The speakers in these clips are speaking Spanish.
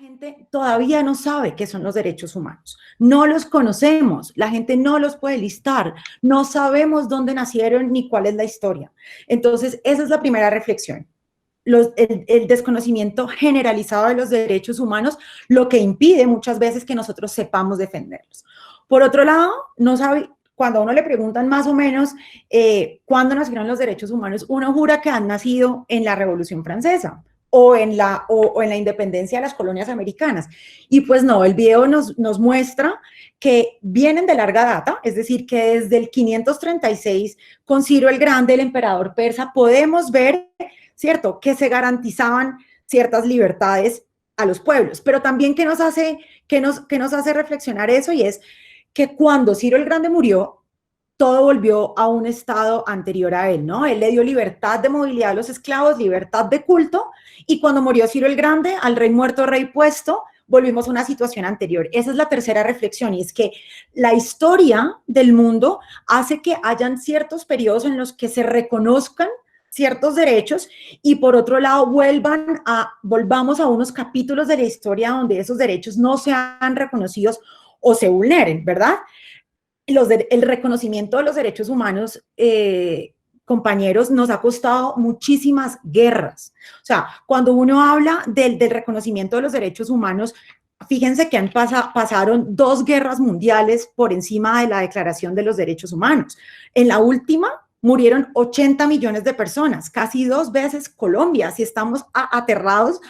Gente todavía no sabe qué son los derechos humanos, no los conocemos, la gente no los puede listar, no sabemos dónde nacieron ni cuál es la historia. Entonces, esa es la primera reflexión. El desconocimiento generalizado de los derechos humanos, lo que impide muchas veces que nosotros sepamos defenderlos. Por otro lado, no sabe, cuando a uno le preguntan más o menos cuándo nacieron los derechos humanos, uno jura que han nacido en la Revolución Francesa o en la independencia de las colonias americanas. Y pues no, el video nos muestra que vienen de larga data, es decir, que desde el 536, con Ciro el Grande, el emperador persa, podemos ver, ¿cierto?, que se garantizaban ciertas libertades a los pueblos. Pero también, ¿qué nos hace reflexionar eso? Y es que cuando Ciro el Grande murió, todo volvió a un estado anterior a él, ¿no? Él le dio libertad de movilidad a los esclavos, libertad de culto, y cuando murió Ciro el Grande, al rey muerto, rey puesto, volvimos a una situación anterior. Esa es la tercera reflexión, y es que la historia del mundo hace que hayan ciertos periodos en los que se reconozcan ciertos derechos y por otro lado volvamos a unos capítulos de la historia donde esos derechos no sean reconocidos o se vulneren, ¿verdad? El reconocimiento de los derechos humanos, compañeros, nos ha costado muchísimas guerras. O sea, cuando uno habla del reconocimiento de los derechos humanos, fíjense que pasaron 2 guerras mundiales por encima de la Declaración de los Derechos Humanos. En la última murieron 80 millones de personas, casi 2 veces Colombia, si estamos aterrados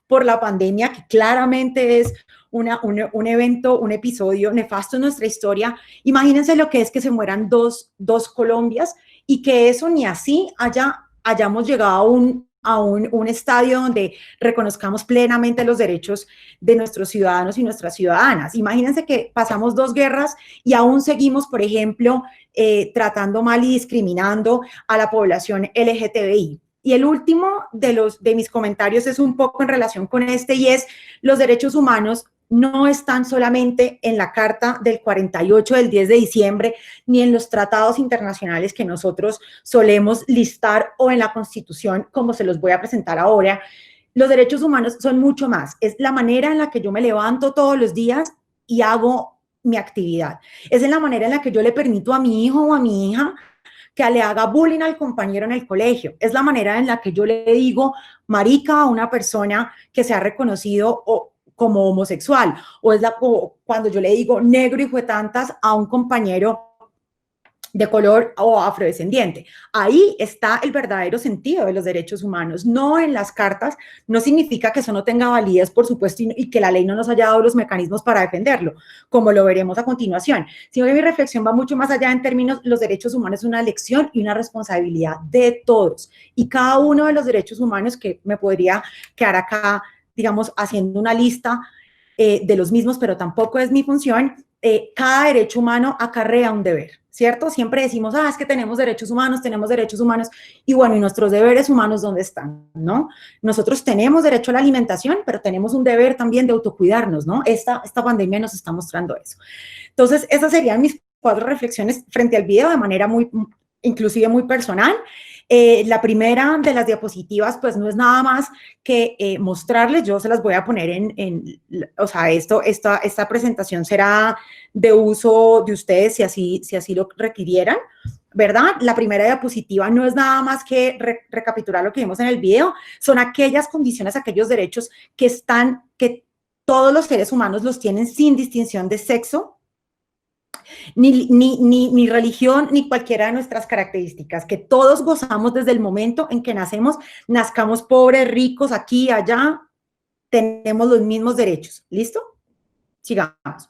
por la pandemia, que claramente es un evento, un episodio nefasto en nuestra historia. Imagínense lo que es que se mueran dos Colombias y que eso ni así hayamos llegado a un estadio donde reconozcamos plenamente los derechos de nuestros ciudadanos y nuestras ciudadanas. Imagínense que pasamos 2 guerras y aún seguimos, por ejemplo, tratando mal y discriminando a la población LGTBI. Y el último de mis comentarios es un poco en relación con y es los derechos humanos no están solamente en la Carta del 48 del 10 de diciembre, ni en los tratados internacionales que nosotros solemos listar o en la Constitución, como se los voy a presentar ahora. Los derechos humanos son mucho más. Es la manera en la que yo me levanto todos los días y hago mi actividad. Es en la manera en la que yo le permito a mi hijo o a mi hija que le haga bullying al compañero en el colegio. Es la manera en la que yo le digo marica a una persona que se ha reconocido como homosexual, o cuando yo le digo negro hijo de tantas a un compañero de color o afrodescendiente. Ahí está el verdadero sentido de los derechos humanos, no en las cartas. No significa que eso no tenga validez, por supuesto, y que la ley no nos haya dado los mecanismos para defenderlo, como lo veremos a continuación, sino que mi reflexión va mucho más allá en términos, los derechos humanos es una elección y una responsabilidad de todos, y cada uno de los derechos humanos, que me podría quedar acá, digamos, haciendo una lista de los mismos, pero tampoco es mi función. Cada derecho humano acarrea un deber, ¿cierto? Siempre decimos, es que tenemos derechos humanos, y bueno, ¿y nuestros deberes humanos dónde están, no? Nosotros tenemos derecho a la alimentación, pero tenemos un deber también de autocuidarnos, ¿no? Esta pandemia nos está mostrando eso. Entonces, esas serían mis 4 reflexiones frente al video, de manera inclusive muy personal. La primera de las diapositivas, pues no es nada más que mostrarles, yo se las voy a poner o sea, esta presentación será de uso de ustedes si así lo requirieran, ¿verdad? La primera diapositiva no es nada más que recapitular lo que vimos en el video, son aquellas condiciones, aquellos derechos que todos los seres humanos los tienen sin distinción de sexo, ni religión, ni cualquiera de nuestras características, que todos gozamos desde el momento en que nazcamos pobres, ricos, aquí, allá, tenemos los mismos derechos. ¿Listo? Sigamos.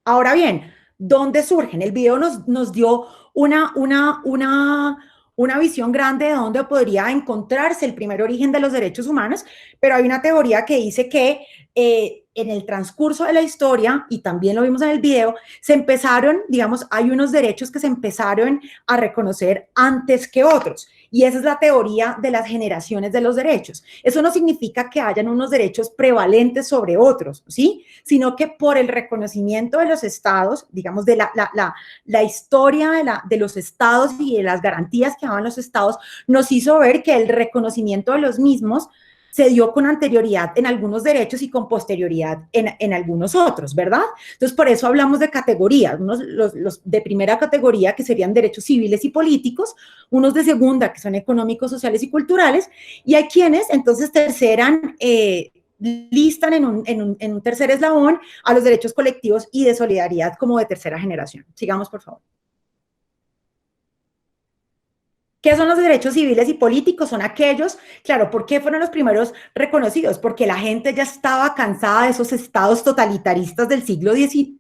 Ahora bien, ¿dónde surgen? El video nos dio una visión grande de dónde podría encontrarse el primer origen de los derechos humanos, pero hay una teoría que dice que en el transcurso de la historia, y también lo vimos en el video, hay unos derechos que se empezaron a reconocer antes que otros, y esa es la teoría de las generaciones de los derechos. Eso no significa que hayan unos derechos prevalentes sobre otros, ¿sí? Sino que por el reconocimiento de los estados, digamos, de la historia de los estados y de las garantías que daban los estados, nos hizo ver que el reconocimiento de los mismos se dio con anterioridad en algunos derechos y con posterioridad en algunos otros, ¿verdad? Entonces, por eso hablamos de categorías, unos los de primera categoría, que serían derechos civiles y políticos, unos de segunda, que son económicos, sociales y culturales, y hay quienes, entonces, listan en un tercer eslabón a los derechos colectivos y de solidaridad como de tercera generación. Sigamos, por favor. ¿Qué son los derechos civiles y políticos? Son aquellos, claro, ¿por qué fueron los primeros reconocidos? Porque la gente ya estaba cansada de esos estados totalitaristas del siglo XVIII,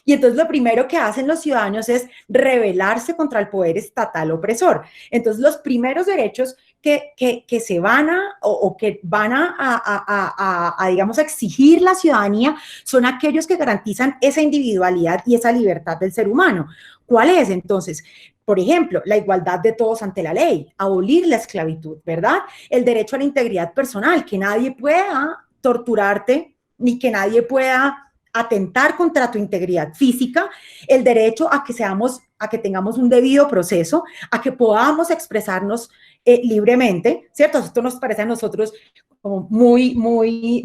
y entonces lo primero que hacen los ciudadanos es rebelarse contra el poder estatal opresor. Entonces los primeros derechos que se van o que van digamos, a exigir la ciudadanía son aquellos que garantizan esa individualidad y esa libertad del ser humano. ¿Cuál es entonces? Por ejemplo, la igualdad de todos ante la ley, abolir la esclavitud, ¿verdad? El derecho a la integridad personal, que nadie pueda torturarte ni que nadie pueda atentar contra tu integridad física, el derecho a que tengamos un debido proceso, a que podamos expresarnos libremente, ¿cierto? Esto nos parece a nosotros como muy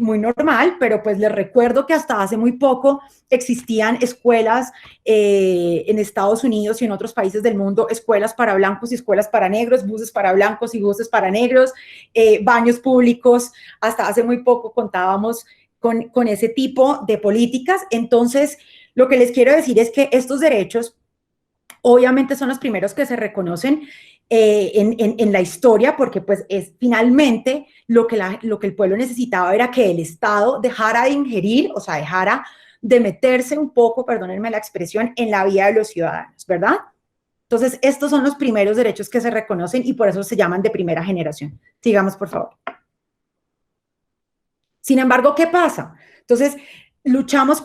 normal, pero pues les recuerdo que hasta hace muy poco existían escuelas en Estados Unidos y en otros países del mundo, escuelas para blancos y escuelas para negros, buses para blancos y buses para negros, baños públicos, hasta hace muy poco contábamos con ese tipo de políticas. Entonces, lo que les quiero decir es que estos derechos obviamente son los primeros que se reconocen en la historia, porque pues es finalmente lo que el pueblo necesitaba era que el Estado dejara de ingerir, o sea, dejara de meterse un poco, perdónenme la expresión, en la vida de los ciudadanos, ¿verdad? Entonces, estos son los primeros derechos que se reconocen y por eso se llaman de primera generación. Sigamos, por favor. Sin embargo, ¿qué pasa? Entonces, luchamos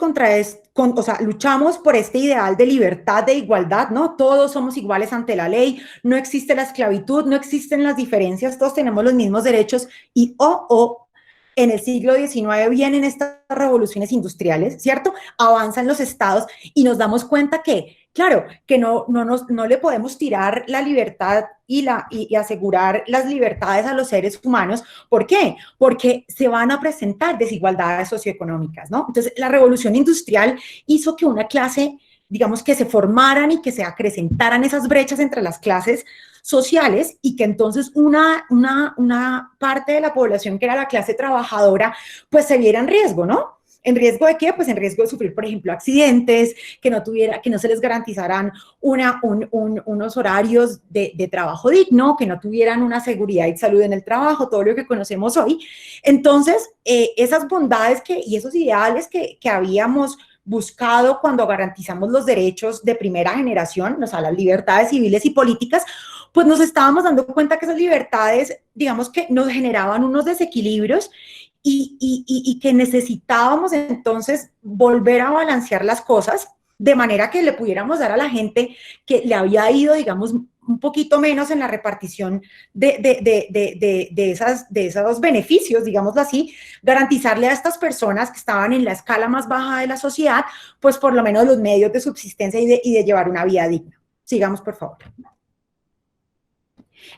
luchamos por este ideal de libertad, de igualdad, ¿no? Todos somos iguales ante la ley, no existe la esclavitud, no existen las diferencias, todos tenemos los mismos derechos y en el siglo XIX vienen estas revoluciones industriales, ¿cierto? Avanzan los estados y nos damos cuenta que, claro, que no le podemos tirar la libertad y asegurar las libertades a los seres humanos. ¿Por qué? Porque se van a presentar desigualdades socioeconómicas, ¿no? Entonces, la revolución industrial hizo que una clase, digamos, que se formaran y que se acrecentaran esas brechas entre las clases sociales y que entonces una parte de la población que era la clase trabajadora, pues se viera en riesgo, ¿no? ¿En riesgo de qué? Pues en riesgo de sufrir, por ejemplo, accidentes, que no se les garantizaran unos horarios de trabajo digno, que no tuvieran una seguridad y salud en el trabajo, todo lo que conocemos hoy. Entonces, esas bondades y esos ideales que habíamos buscado cuando garantizamos los derechos de primera generación, o sea, las libertades civiles y políticas, pues nos estábamos dando cuenta que esas libertades, digamos que nos generaban unos desequilibrios y que necesitábamos entonces volver a balancear las cosas de manera que le pudiéramos dar a la gente que le había ido, digamos, un poquito menos en la repartición de esos beneficios, digámoslo así, garantizarle a estas personas que estaban en la escala más baja de la sociedad, pues por lo menos los medios de subsistencia y de llevar una vida digna. Sigamos, por favor.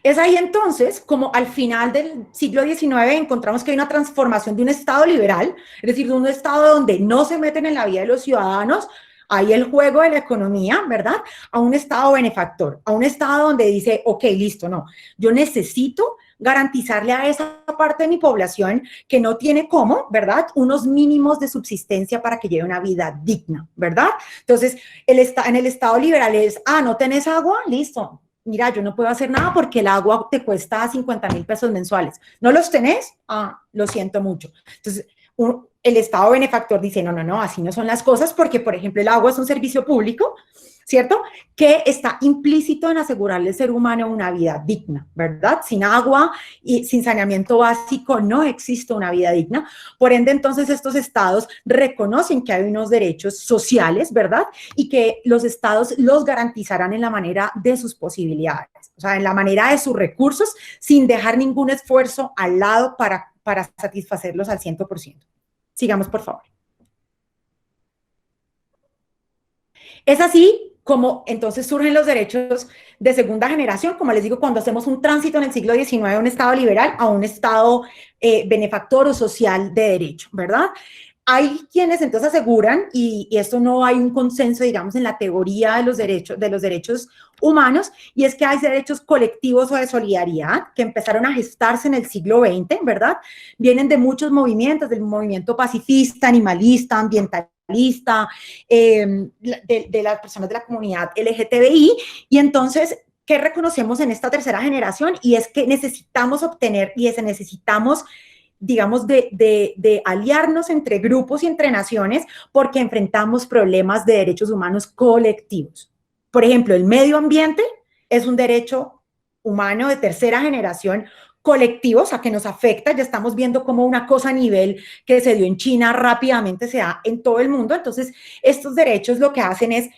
Es ahí entonces, como al final del siglo XIX, encontramos que hay una transformación de un Estado liberal, es decir, de un Estado donde no se meten en la vida de los ciudadanos, hay el juego de la economía, ¿verdad? A un Estado benefactor, a un Estado donde dice, ok, listo, no, yo necesito garantizarle a esa parte de mi población que no tiene cómo, ¿verdad? Unos mínimos de subsistencia para que lleve una vida digna, ¿verdad? Entonces, en el Estado liberal es, ¿no tenés agua? Listo. Mira, yo no puedo hacer nada porque el agua te cuesta 50,000 pesos mensuales. ¿No los tenés? Lo siento mucho. Entonces, el Estado benefactor dice, no, así no son las cosas porque, por ejemplo, el agua es un servicio público, ¿cierto? Que está implícito en asegurarle al ser humano una vida digna, ¿verdad? Sin agua y sin saneamiento básico no existe una vida digna. Por ende, entonces, estos estados reconocen que hay unos derechos sociales, ¿verdad? Y que los estados los garantizarán en la manera de sus posibilidades, o sea, en la manera de sus recursos, sin dejar ningún esfuerzo al lado para satisfacerlos al 100%. Sigamos, por favor. Es así como entonces surgen los derechos de segunda generación, como les digo, cuando hacemos un tránsito en el siglo XIX de un Estado liberal a un Estado benefactor o social de derecho, ¿verdad? Hay quienes entonces aseguran, y esto no hay un consenso, digamos, en la teoría de los derechos humanos, y es que hay derechos colectivos o de solidaridad que empezaron a gestarse en el siglo XX, ¿verdad? Vienen de muchos movimientos, del movimiento pacifista, animalista, ambientalista, de las personas de la comunidad LGTBI, y entonces, ¿qué reconocemos en esta tercera generación? Y es que necesitamos obtener, y es necesitamos digamos, de aliarnos entre grupos y entre naciones porque enfrentamos problemas de derechos humanos colectivos. Por ejemplo, el medio ambiente es un derecho humano de tercera generación colectivo, o sea, que nos afecta. Ya estamos viendo cómo una cosa a nivel que se dio en China rápidamente se da en todo el mundo. Entonces, estos derechos lo que hacen es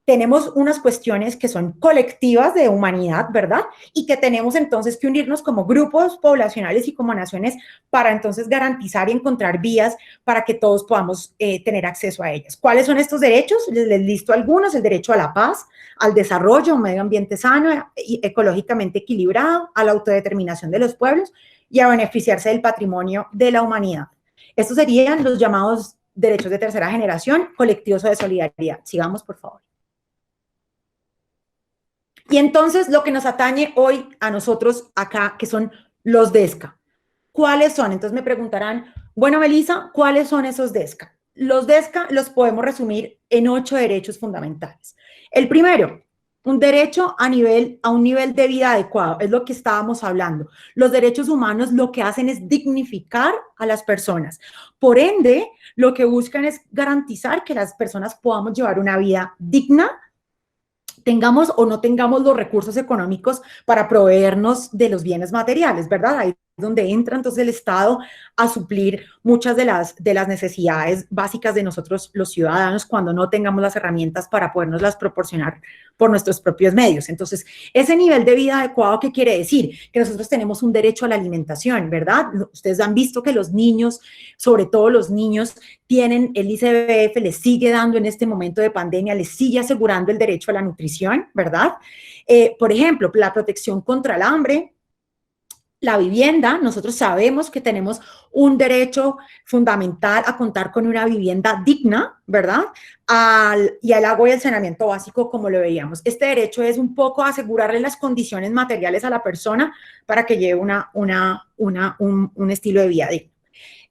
tenemos unas cuestiones que son colectivas de humanidad, ¿verdad? Y que tenemos entonces que unirnos como grupos poblacionales y como naciones para entonces garantizar y encontrar vías para que todos podamos tener acceso a ellas. ¿Cuáles son estos derechos? Les listo algunos: el derecho a la paz, al desarrollo, un medio ambiente sano y ecológicamente equilibrado, a la autodeterminación de los pueblos y a beneficiarse del patrimonio de la humanidad. Estos serían los llamados derechos de tercera generación, colectivos o de solidaridad. Sigamos, por favor. Y entonces lo que nos atañe hoy a nosotros acá, que son los DESCA. ¿Cuáles son? Entonces me preguntarán, bueno, Melissa, ¿cuáles son esos DESCA? Los DESCA los podemos resumir en 8 derechos fundamentales. El primero, un derecho a un nivel de vida adecuado, es lo que estábamos hablando. Los derechos humanos lo que hacen es dignificar a las personas. Por ende, lo que buscan es garantizar que las personas podamos llevar una vida digna, tengamos o no tengamos los recursos económicos para proveernos de los bienes materiales, ¿verdad? Ahí es donde entra entonces el Estado a suplir muchas de las necesidades básicas de nosotros los ciudadanos cuando no tengamos las herramientas para podernoslas proporcionar por nuestros propios medios. Entonces, ese nivel de vida adecuado, ¿qué quiere decir? Que nosotros tenemos un derecho a la alimentación, ¿verdad? Ustedes han visto que los niños, sobre todo los niños, tienen el ICBF, les sigue dando en este momento de pandemia, les sigue asegurando el derecho a la nutrición, ¿verdad? Por ejemplo, la protección contra el hambre, la vivienda. Nosotros sabemos que tenemos un derecho fundamental a contar con una vivienda digna, ¿verdad? Y al agua y al saneamiento básico, como lo veíamos. Este derecho es un poco asegurarle las condiciones materiales a la persona para que lleve un estilo de vida digno.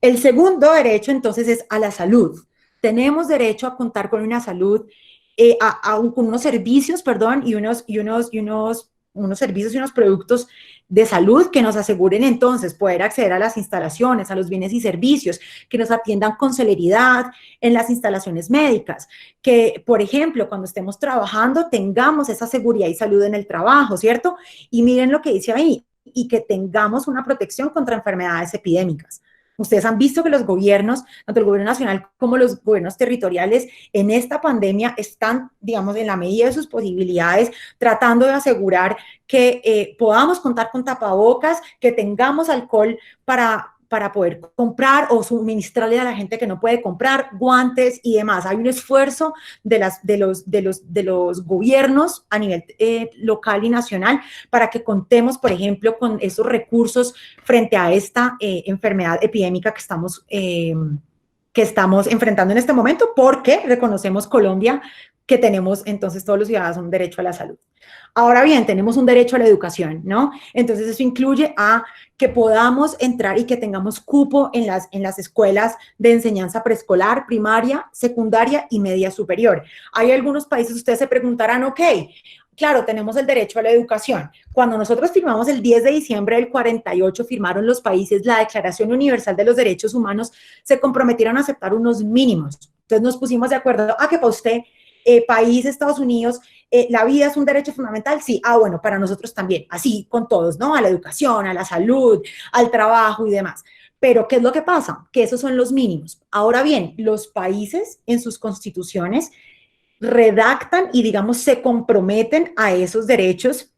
El segundo derecho, entonces, es a la salud. Tenemos derecho a contar con una salud, con unos servicios, perdón, y unos servicios y unos productos de salud que nos aseguren entonces poder acceder a las instalaciones, a los bienes y servicios, que nos atiendan con celeridad en las instalaciones médicas, que, por ejemplo, cuando estemos trabajando tengamos esa seguridad y salud en el trabajo, ¿cierto? Y miren lo que dice ahí, y que tengamos una protección contra enfermedades epidémicas. Ustedes han visto que los gobiernos, tanto el gobierno nacional como los gobiernos territoriales, en esta pandemia están, digamos, en la medida de sus posibilidades, tratando de asegurar que podamos contar con tapabocas, que tengamos alcohol para poder comprar o suministrarle a la gente que no puede comprar, guantes y demás. Hay un esfuerzo de los gobiernos a nivel local y nacional para que contemos, por ejemplo, con esos recursos frente a esta enfermedad epidémica que estamos enfrentando en este momento, porque reconocemos Colombia que tenemos entonces todos los ciudadanos un derecho a la salud. Ahora bien, tenemos un derecho a la educación, ¿no? Entonces eso incluye a que podamos entrar y que tengamos cupo en las escuelas de enseñanza preescolar, primaria, secundaria y media superior. Hay algunos países, ustedes se preguntarán, ok, claro, tenemos el derecho a la educación. Cuando nosotros firmamos el 10 de diciembre del 48, firmaron los países la Declaración Universal de los Derechos Humanos, se comprometieron a aceptar unos mínimos. Entonces nos pusimos de acuerdo a que para usted, país, Estados Unidos, la vida es un derecho fundamental, sí, bueno, para nosotros también, así con todos, ¿no? A la educación, a la salud, al trabajo y demás. Pero, ¿qué es lo que pasa? Que esos son los mínimos. Ahora bien, los países en sus constituciones redactan y, digamos, se comprometen a esos derechos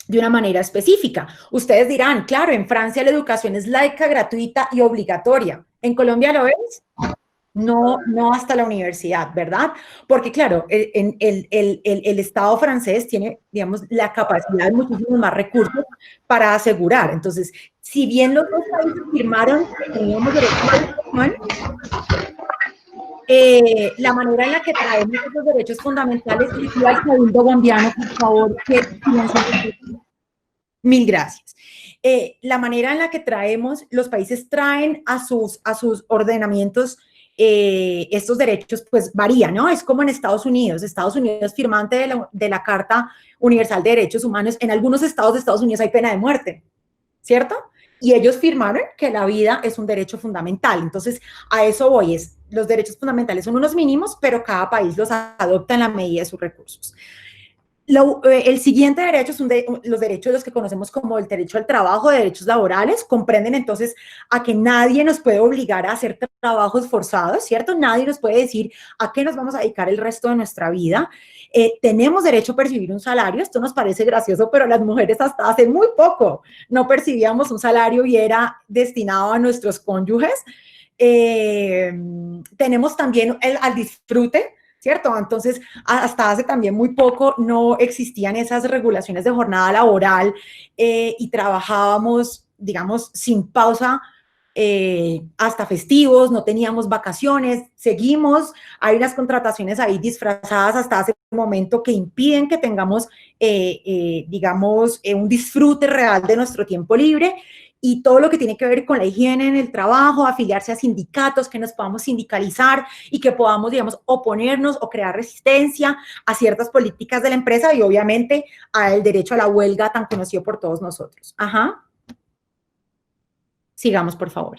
de una manera específica. Ustedes dirán, claro, en Francia la educación es laica, gratuita y obligatoria. ¿En Colombia lo es? no hasta la universidad, ¿verdad? Porque claro, el Estado francés tiene, digamos, la capacidad de muchísimos más recursos para asegurar. Entonces, si bien los dos países firmaron que teníamos derecho a la educación, la manera en la que traemos esos derechos fundamentales, y pido al Cabildo Gambiano, por favor, que silencie un poquito. Mil gracias. La manera en la que traemos, los países traen a sus ordenamientos estos derechos, pues varía, ¿no? Es como en Estados Unidos. Estados Unidos, firmante de la Carta Universal de Derechos Humanos, en algunos estados de Estados Unidos hay pena de muerte, ¿cierto? Y ellos firmaron que la vida es un derecho fundamental. Entonces, a eso voy, es, los derechos fundamentales son unos mínimos, pero cada país los adopta en la medida de sus recursos. El siguiente derecho son los derechos, los que conocemos como el derecho al trabajo, derechos laborales, comprenden entonces a que nadie nos puede obligar a hacer trabajos forzados, ¿cierto? Nadie nos puede decir a qué nos vamos a dedicar el resto de nuestra vida. Tenemos derecho a percibir un salario, esto nos parece gracioso, pero las mujeres hasta hace muy poco no percibíamos un salario y era destinado a nuestros cónyuges. Tenemos también al disfrute, ¿cierto? Entonces, hasta hace también muy poco no existían esas regulaciones de jornada laboral y trabajábamos, digamos, sin pausa hasta festivos, no teníamos vacaciones, seguimos, hay unas contrataciones ahí disfrazadas hasta hace un momento que impiden que tengamos, digamos, un disfrute real de nuestro tiempo libre, y todo lo que tiene que ver con la higiene en el trabajo, afiliarse a sindicatos, que nos podamos sindicalizar y que podamos, digamos, oponernos o crear resistencia a ciertas políticas de la empresa y obviamente al derecho a la huelga tan conocido por todos nosotros. Ajá. Sigamos, por favor.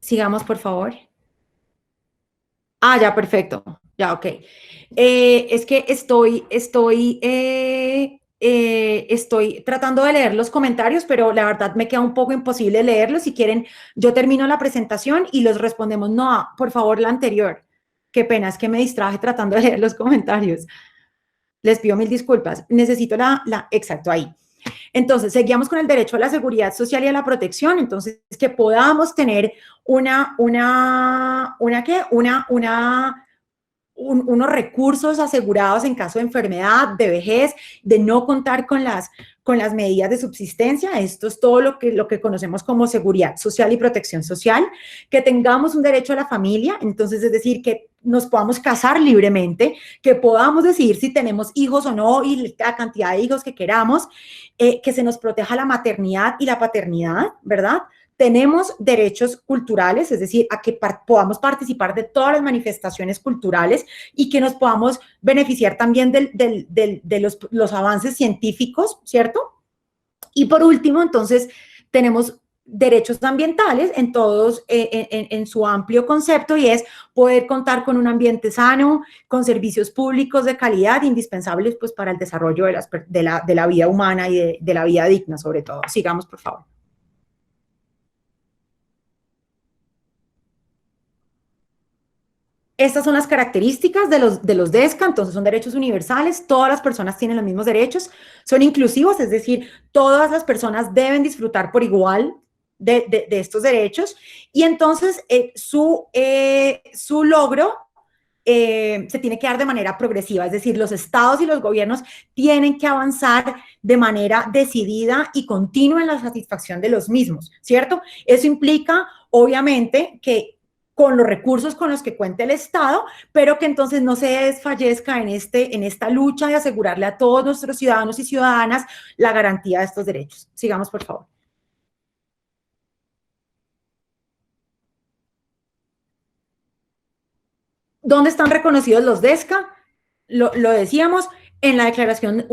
Sigamos, por favor. Ah, ya, perfecto. Ya, ok. Es que estoy tratando de leer los comentarios, pero la verdad me queda un poco imposible leerlos. Si quieren, yo termino la presentación y los respondemos. No, por favor, la anterior. Qué pena, es que me distraje tratando de leer los comentarios. Les pido mil disculpas. Necesito exacto, ahí. Entonces, seguíamos con el derecho a la seguridad social y a la protección. Entonces, que podamos tener unos recursos asegurados en caso de enfermedad, de vejez, de no contar con las medidas de subsistencia. Esto es todo lo que conocemos como seguridad social y protección social. Que tengamos un derecho a la familia, entonces es decir, que nos podamos casar libremente, que podamos decidir si tenemos hijos o no y la cantidad de hijos que queramos, que se nos proteja la maternidad y la paternidad, ¿verdad? Tenemos derechos culturales, es decir, a que podamos participar de todas las manifestaciones culturales y que nos podamos beneficiar también de los avances científicos, ¿cierto? Y por último, entonces, tenemos derechos ambientales en todos, en su amplio concepto, y es poder contar con un ambiente sano, con servicios públicos de calidad, indispensables pues para el desarrollo de la vida humana y de la vida digna, sobre todo. Sigamos, por favor. Estas son las características de los DESCA, entonces son derechos universales, todas las personas tienen los mismos derechos, son inclusivos, es decir, todas las personas deben disfrutar por igual de estos derechos, y entonces su logro se tiene que dar de manera progresiva, es decir, los estados y los gobiernos tienen que avanzar de manera decidida y continua en la satisfacción de los mismos, ¿cierto? Eso implica, obviamente, que con los recursos con los que cuenta el Estado, pero que entonces no se desfallezca en esta lucha de asegurarle a todos nuestros ciudadanos y ciudadanas la garantía de estos derechos. Sigamos, por favor. ¿Dónde están reconocidos los DESCA? Lo decíamos en la Declaración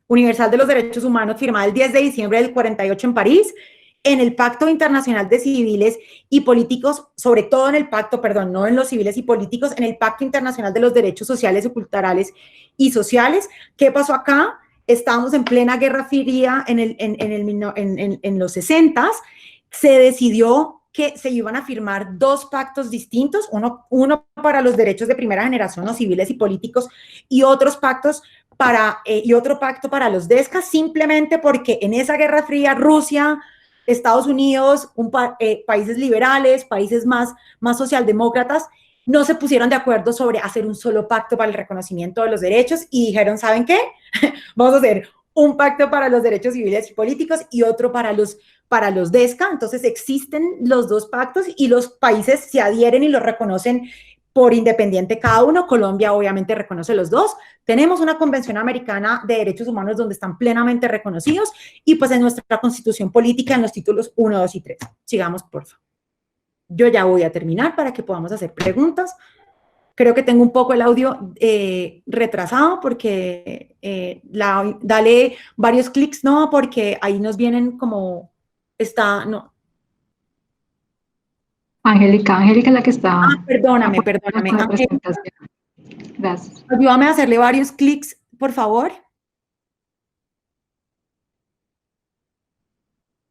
Universal de los Derechos Humanos firmada el 10 de diciembre del 48 en París, en el Pacto Internacional de Civiles y Políticos, sobre todo en el pacto, perdón, no en los civiles y políticos, en el Pacto Internacional de los Derechos Sociales y Culturales y Sociales. ¿Qué pasó acá? Estábamos en plena Guerra Fría en los 60s, se decidió que se iban a firmar dos pactos distintos, uno para los derechos de primera generación, los civiles y políticos, y otros pactos y otro pacto para los DESCA, simplemente porque en esa Guerra Fría Rusia, Estados Unidos, países liberales, países más socialdemócratas, no se pusieron de acuerdo sobre hacer un solo pacto para el reconocimiento de los derechos y dijeron, ¿saben qué? Vamos a hacer un pacto para los derechos civiles y políticos y otro para los DESCA. Entonces existen los dos pactos y los países se adhieren y los reconocen por independiente cada uno. Colombia obviamente reconoce los dos. Tenemos una Convención Americana de Derechos Humanos donde están plenamente reconocidos y pues en nuestra Constitución Política en los títulos 1, 2 y 3. Sigamos, por favor. Yo ya voy a terminar para que podamos hacer preguntas. Creo que tengo un poco el audio retrasado porque dale varios clics, no, porque ahí nos vienen como no. Angélica es la que está. Perdóname. Gracias. Ayúdame a hacerle varios clics, por favor.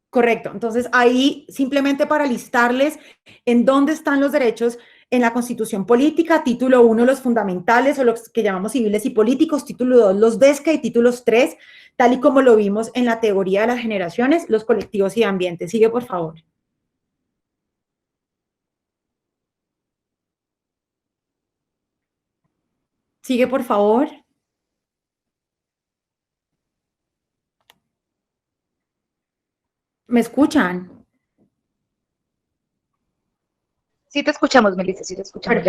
Correcto. Entonces, ahí simplemente para listarles en dónde están los derechos en la Constitución Política, título 1, los fundamentales o los que llamamos civiles y políticos, título 2, los DESCA y títulos 3, tal y como lo vimos en la teoría de las generaciones, los colectivos y ambiente. Sigue, por favor. Sigue, por favor. ¿Me escuchan? Sí te escuchamos, Melissa, sí te escuchamos.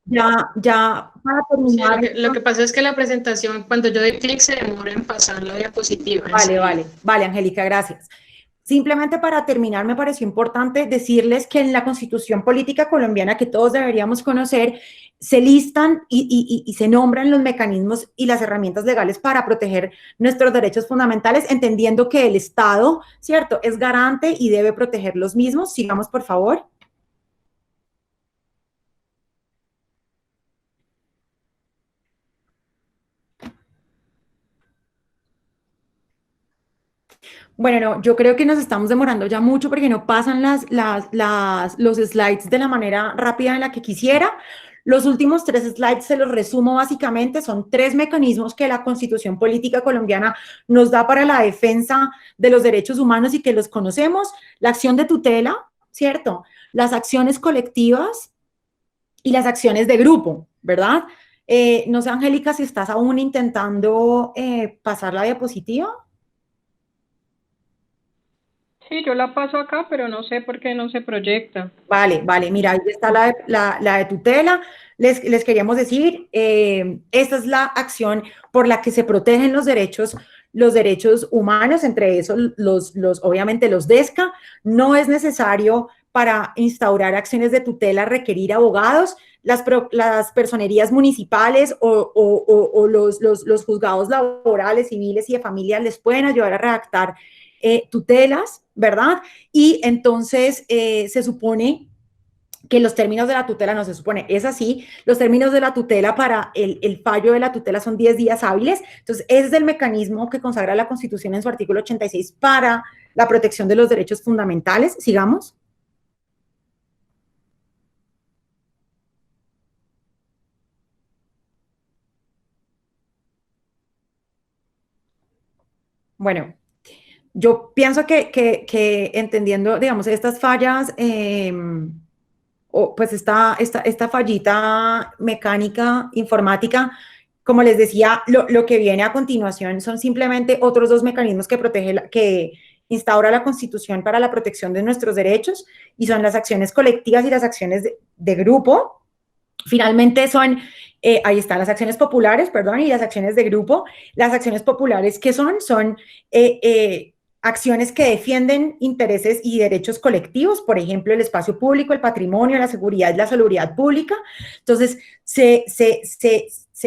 Ya para terminar. Sí, lo que pasa es que la presentación, cuando yo doy clic, se demora en pasar la diapositiva. Vale, Angélica, gracias. Simplemente para terminar, me pareció importante decirles que en la Constitución Política Colombiana, que todos deberíamos conocer, se listan y se nombran los mecanismos y las herramientas legales para proteger nuestros derechos fundamentales, entendiendo que el Estado, ¿cierto?, es garante y debe proteger los mismos. Sigamos, por favor. Bueno, no, yo creo que nos estamos demorando ya mucho porque no pasan los slides de la manera rápida en la que quisiera. Los últimos 3 slides se los resumo básicamente, son 3 mecanismos que la Constitución Política Colombiana nos da para la defensa de los derechos humanos y que los conocemos: la acción de tutela, ¿cierto?, las acciones colectivas y las acciones de grupo, ¿verdad? No sé, Angélica, si estás aún intentando pasar la diapositiva. Sí, yo la paso acá, pero no sé por qué no se proyecta. Vale, mira, ahí está la de tutela. Les queríamos decir, esta es la acción por la que se protegen los derechos humanos, entre esos obviamente los DESCA. No es necesario para instaurar acciones de tutela requerir abogados. Las personerías municipales o los juzgados laborales, civiles y de familia les pueden ayudar a redactar tutelas, ¿verdad? Y entonces se supone que los términos de la tutela, no se supone, es así, los términos de la tutela para el fallo de la tutela son 10 días hábiles. Entonces, ese es el mecanismo que consagra la Constitución en su artículo 86 para la protección de los derechos fundamentales. Sigamos. Bueno, yo pienso que entendiendo, digamos, estas fallas, pues esta fallita mecánica, informática, como les decía, lo que viene a continuación son simplemente otros 2 mecanismos que instaura la Constitución para la protección de nuestros derechos, y son las acciones colectivas y las acciones de grupo. Finalmente son, ahí están las acciones populares, perdón, y las acciones de grupo. Las acciones populares, ¿qué son? Son acciones que defienden intereses y derechos colectivos, por ejemplo, el espacio público, el patrimonio, la seguridad y la salubridad pública. Entonces, se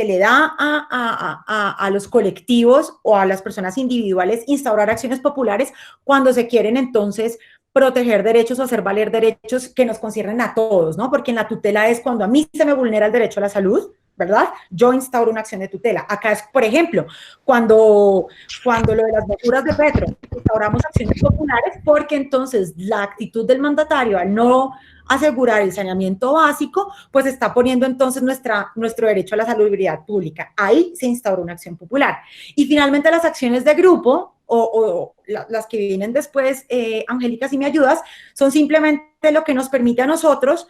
le da a los colectivos o a las personas individuales instaurar acciones populares cuando se quieren entonces proteger derechos o hacer valer derechos que nos conciernen a todos, ¿no? Porque en la tutela es cuando a mí se me vulnera el derecho a la salud, ¿verdad? Yo instauro una acción de tutela. Acá es, por ejemplo, cuando lo de las basuras de Petro, instauramos acciones populares porque entonces la actitud del mandatario al no asegurar el saneamiento básico, pues está poniendo entonces nuestro derecho a la salubridad pública. Ahí se instauró una acción popular. Y finalmente las acciones de grupo, las que vienen después, Angélica, si me ayudas, son simplemente lo que nos permite a nosotros,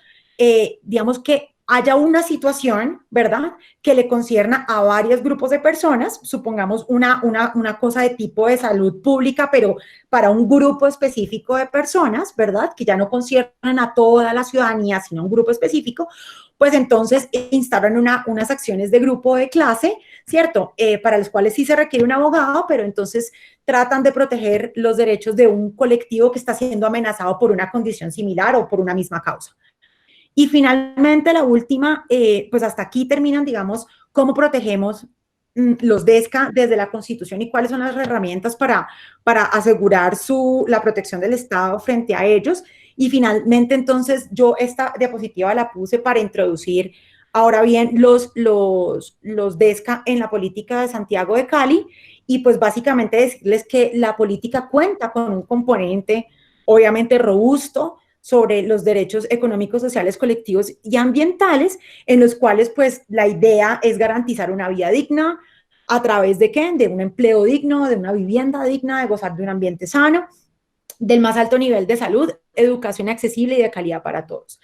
digamos, que haya una situación, ¿verdad?, que le concierna a varios grupos de personas, supongamos una cosa de tipo de salud pública, pero para un grupo específico de personas, ¿verdad?, que ya no conciernen a toda la ciudadanía, sino a un grupo específico, pues entonces instauran unas acciones de grupo de clase, ¿cierto?, para las cuales sí se requiere un abogado, pero entonces tratan de proteger los derechos de un colectivo que está siendo amenazado por una condición similar o por una misma causa. Y finalmente, la última, pues hasta aquí terminan, digamos, cómo protegemos los DESCA desde la Constitución y cuáles son las herramientas para asegurar la protección del Estado frente a ellos. Y finalmente, entonces, yo esta diapositiva la puse para introducir, ahora bien, los DESCA en la política de Santiago de Cali y pues básicamente decirles que la política cuenta con un componente obviamente robusto sobre los derechos económicos, sociales, colectivos y ambientales, en los cuales pues la idea es garantizar una vida digna, ¿a través de qué? De un empleo digno, de una vivienda digna, de gozar de un ambiente sano, del más alto nivel de salud, educación accesible y de calidad para todos.